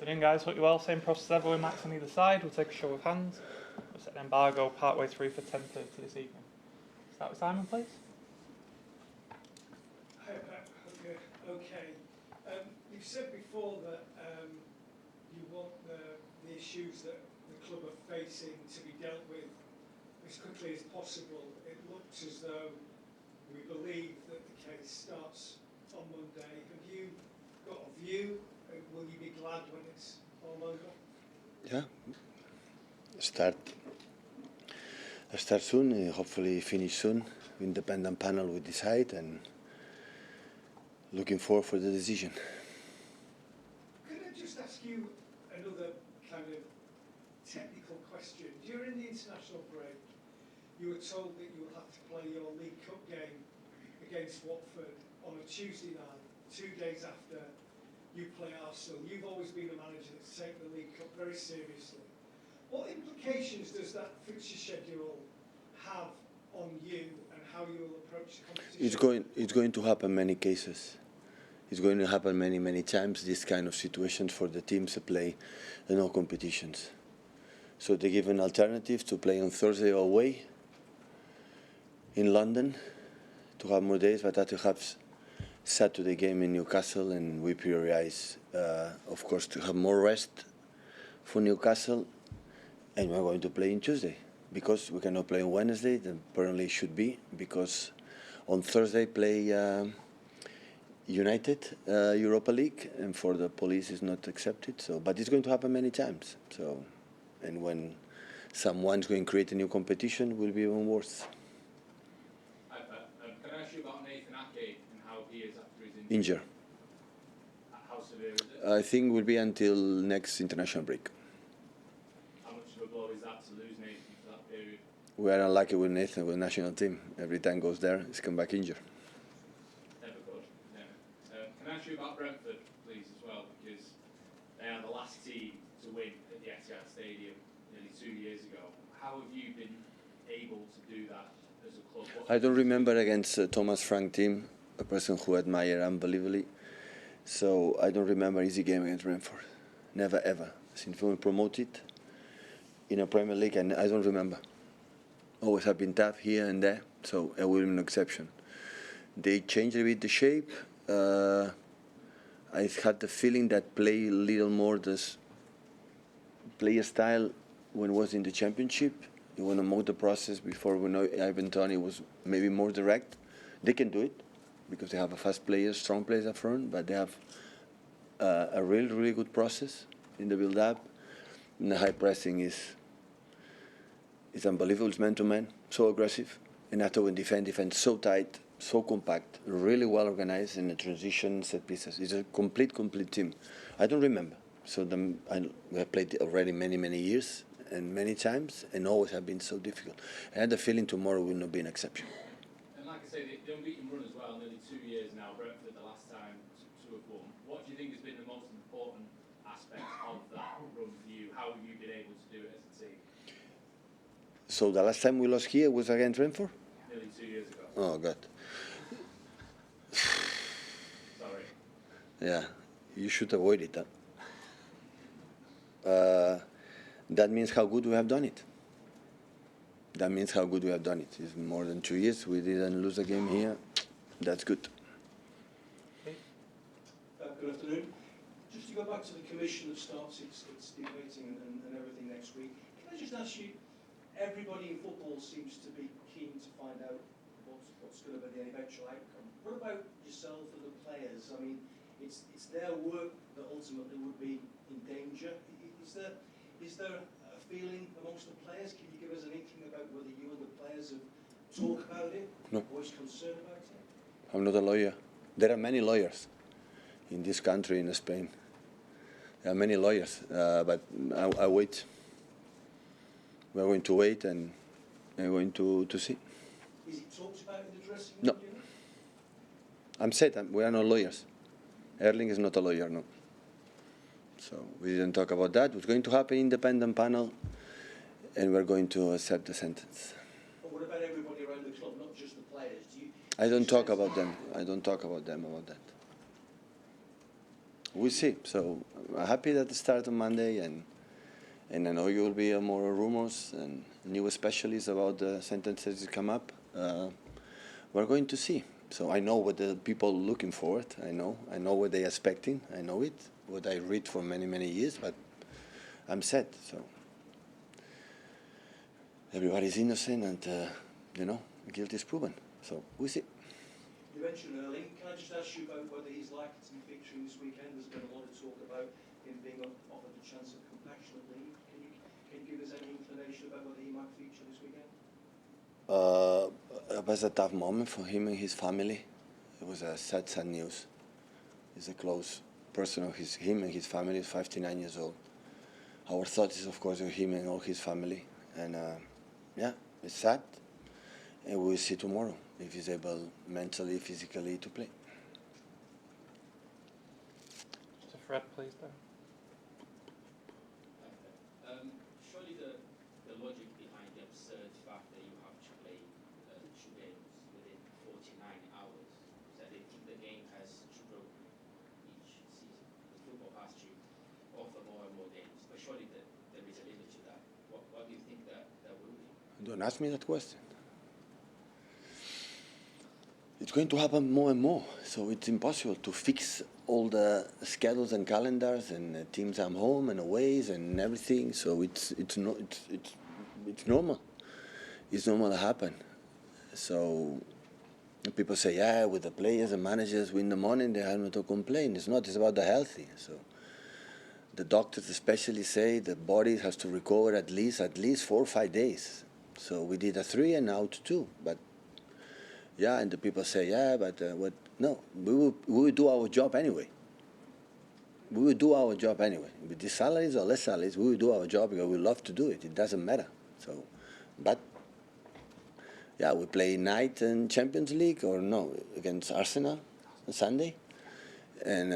Afternoon, guys. Hope you're well. Same process ever with Max on either side. We'll take a show of hands. We'll set an embargo partway through for 10:30 this evening. Start with Simon, please. Hi, Pep. Okay. You've said before that you want the issues that the club are facing to be dealt with as quickly as possible. It looks as though we believe that the case starts on Monday. Have you got a view? Will you be glad when it's all over? Yeah. Start soon, hopefully finish soon. Independent panel will decide, and looking forward for the decision. Could I just ask you another kind of technical question? During the international break, you were told that you will have to play your League Cup game against Watford on a Tuesday night, 2 days after you play Arsenal. You've always been a manager that's taken the League Cup very seriously. What implications does that fixture schedule have on you and how you will approach the competition? It's going to happen many cases. It's going to happen many times, this kind of situations for the teams to play in all competitions. So they give an alternative to play on Thursday away in London to have more days, but that to have Saturday game in Newcastle, and we prioritize, of course, to have more rest for Newcastle, and we're going to play on Tuesday because we cannot play on Wednesday. Then apparently it should be, because on Thursday play United Europa League, and for the police is not accepted. So, but it's going to happen many times. So, and when someone's going to create a new competition, it will be even worse. Can I ask you about Nathan Ake and how he is after his Injury. How severe is it? I think it will be until next international break. How much of a blow is that to lose Nathan for that period? We are unlucky with Nathan with the national team. Every time goes there, he's come back injured. Never good. Never. Can I ask you about Brentford, please, as well, because they are the last team to win at the Etihad Stadium nearly 2 years ago. How have you been able to do that as a club? I don't remember against Thomas Frank team, a person who I admire unbelievably. So I don't remember easy game against Brentford. Never ever. Since we were promoted in a Premier League, and I don't remember. Always have been tough here and there, so it will be an exception. They changed a bit the shape. I had the feeling that play a little more this player style when it was in the Championship. You want to mold the process before we know Ivan Toney was maybe more direct. They can do it because they have a fast players, strong players up front, but they have a really good process in the build-up. And the high pressing is unbelievable. It's man-to-man, so aggressive. And after when defend so tight, so compact, really well organized in the transition set pieces. It's a complete team. I don't remember. So we have played already many years and many times, and always have been so difficult. I had the feeling tomorrow will not be an exception. And like I say, the unbeaten run as well, nearly 2 years now, Brentford the last time to have won. What do you think has been the most important aspect of that run for you? How have you been able to do it as a team? So the last time we lost here was against Brentford? Nearly 2 years ago. Oh, God. Sorry. Yeah, you should avoid it. That means how good we have done it. It's more than 2 years. We didn't lose a game here. That's good. Good afternoon. Just to go back to the commission that starts its debating and everything next week, can I just ask you, everybody in football seems to be keen to find out what's going to be the eventual outcome. What about yourself and the players? I mean, it's their work that ultimately would be in danger. Is there a feeling amongst the players? Can you give us an inkling about whether you and the players have talked about it? No. Voiced concern about it? I'm not a lawyer. There are many lawyers in this country, in Spain. There are many lawyers, but I wait. We're going to wait, and we're going to see. Is it talked about in the dressing room? No. Do you know? I'm said we are not lawyers. Erling is not a lawyer, no. So we didn't talk about that. It's going to happen independent panel, and we're going to accept the sentence. But what about everybody around the club, not just the players? I don't talk about them. I don't talk about them about that. we'll see. So I'm happy that it started on Monday, and I know you will be more rumors and new specialists about the sentences that come up. We're going to see. So I know what the people are looking for. I know what they're expecting. I know it. What I read for many years, but I'm set. So everybody's innocent, and guilt is proven. So we'll see. You mentioned Erling. Can I just ask you about whether he's likely to be featuring this weekend? There's been a lot of talk about him being offered a chance of compassionate leave. Can you give us any inclination about whether he might feature this weekend? It was a tough moment for him and his family. It was a sad news. He's a close person of him and his family. He's 59 years old. Our thoughts is, of course, with him and all his family. And it's sad. And we'll see tomorrow if he's able mentally, physically to play. Just a Fred, please, though. Surely the logic behind the absurd fact that you have to play 2 games within 49 hours is that they think the game has to grow each season. The football has to offer more and more games, but surely there is a limit to that. What do you think that will be? Don't ask me that question. It's going to happen more and more, so it's impossible to fix all the schedules and calendars and teams at home and aways and everything. So it's normal. It's normal to happen. So people say, yeah, with the players and managers win the money, they have no to complain. It's not. It's about the healthy. So the doctors especially say the body has to recover at least 4 or 5 days. So we did a 3 and now 2, but. Yeah, and the people say, yeah, but what? No, we will do our job anyway. We will do our job anyway. With the salaries or less salaries, we will do our job because we love to do it. It doesn't matter. So, but yeah, we play night in Champions League or no against Arsenal on Sunday, and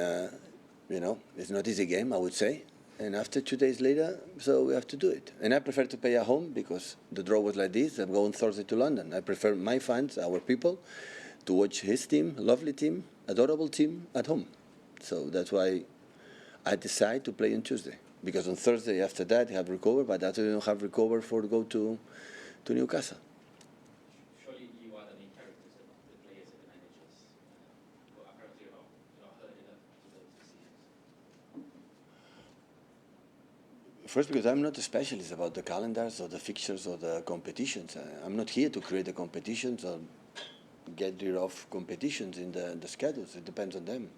it's not easy game, I would say. And after 2 days later, so we have to do it. And I prefer to play at home because the draw was like this. I'm going Thursday to London. I prefer my fans, our people, to watch his team, lovely team, adorable team at home. So that's why I decide to play on Tuesday. Because on Thursday after that, I have recovered, but after I don't have recovered for to go to Newcastle. Surely you are the main characters of the players and the managers, but apparently you're not heard enough to those decisions. First, because I'm not a specialist about the calendars or the fixtures or the competitions. I'm not here to create the competitions or get rid of competitions in the schedules. It depends on them.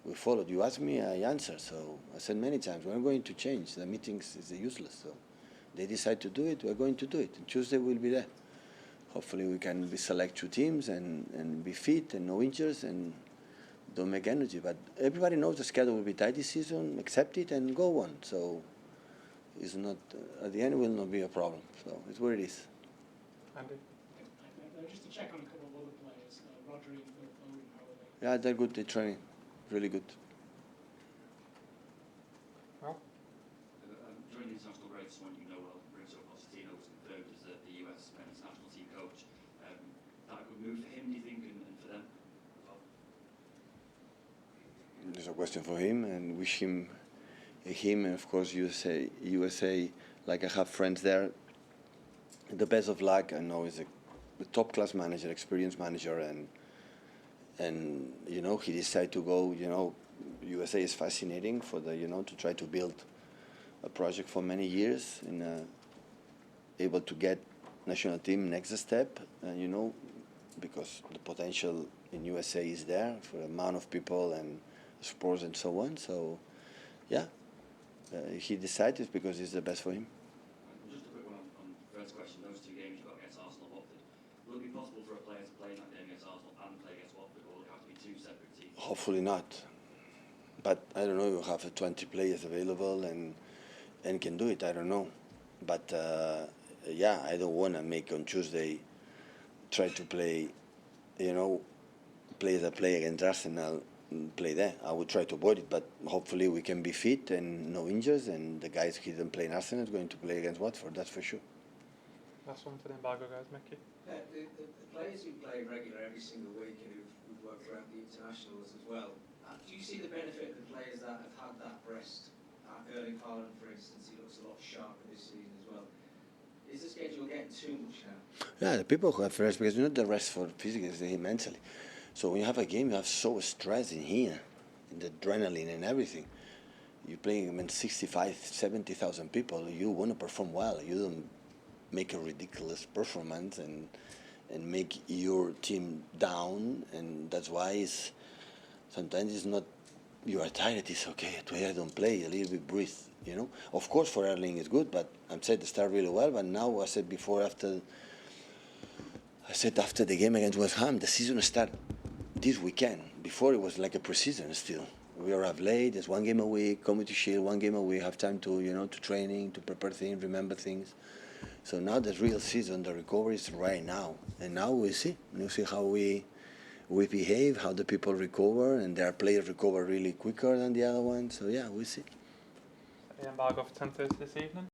We followed. You asked me, I answered. So I said many times, we're going to change. The meetings is useless. So they decide to do it, we're going to do it. And Tuesday we'll be there. Hopefully we can select 2 teams and be fit and no injuries and don't make energy. But everybody knows the schedule will be tight this season. Accept it and go on. So it's not, at the end, it will not be a problem. So it's what it is. Andy? Just to check on a couple of other players, Rodri and Phil Foden, how are they? Yeah, they're good. They're training. Really good. Well, During the international break this morning, Mauricio Pochettino was confirmed as the US men's national team coach. That a good move for him, do you think, and for them as well? There's a question for him, and wish him and of course USA. Like I have friends there. The best of luck. I know he's a top class manager, experienced manager, and he decided to go. USA is fascinating for the to try to build a project for many years and able to get national team next step. Because the potential in USA is there for the amount of people and sports and so on. So, yeah. He decided because it's the best for him. Just a quick one on Fred's question. Those 2 games you've got against Arsenal and Watford, will it be possible for a player to play in that game against Arsenal and play against Watford, or will it have to be 2 separate teams? Hopefully not. But I don't know, you have 20 players available and can do it, I don't know. But I don't want to make on Tuesday, try to play, players that play against Arsenal, play there. I would try to avoid it, but hopefully we can be fit and no injuries, and the guys who didn't play in Arsenal is going to play against Watford, that's for sure. last one for the embargo, guys. Mickey? The players who play regular every single week and who've worked around the internationals as well, Do you see the benefit of the players that have had that rest? Erling Haaland, for instance, he looks a lot sharper this season as well. Is the schedule getting too much now? Yeah, the people who have rest, because not the rest for physically, it's mentally. So when you have a game, you have so stress in here, in the adrenaline and everything. You're playing against 65, 70,000 people. You want to perform well. You don't make a ridiculous performance and make your team down. And that's why sometimes it's not you are tired. It's okay. Today I don't play. A little bit breathe. You know. Of course, for Erling it's good, but I'm said to start really well. But now I said before after the game against West Ham, the season start this weekend. Before it was like a pre-season still. We arrive late. There's one game a week. Community Shield, one game a week. Have time to to training, to prepare things, remember things. So now the real season, the recovery is right now, and now we see. We see how we behave, how the people recover, and their players recover really quicker than the other ones. So yeah, we see. The embargo for 10:30 this evening.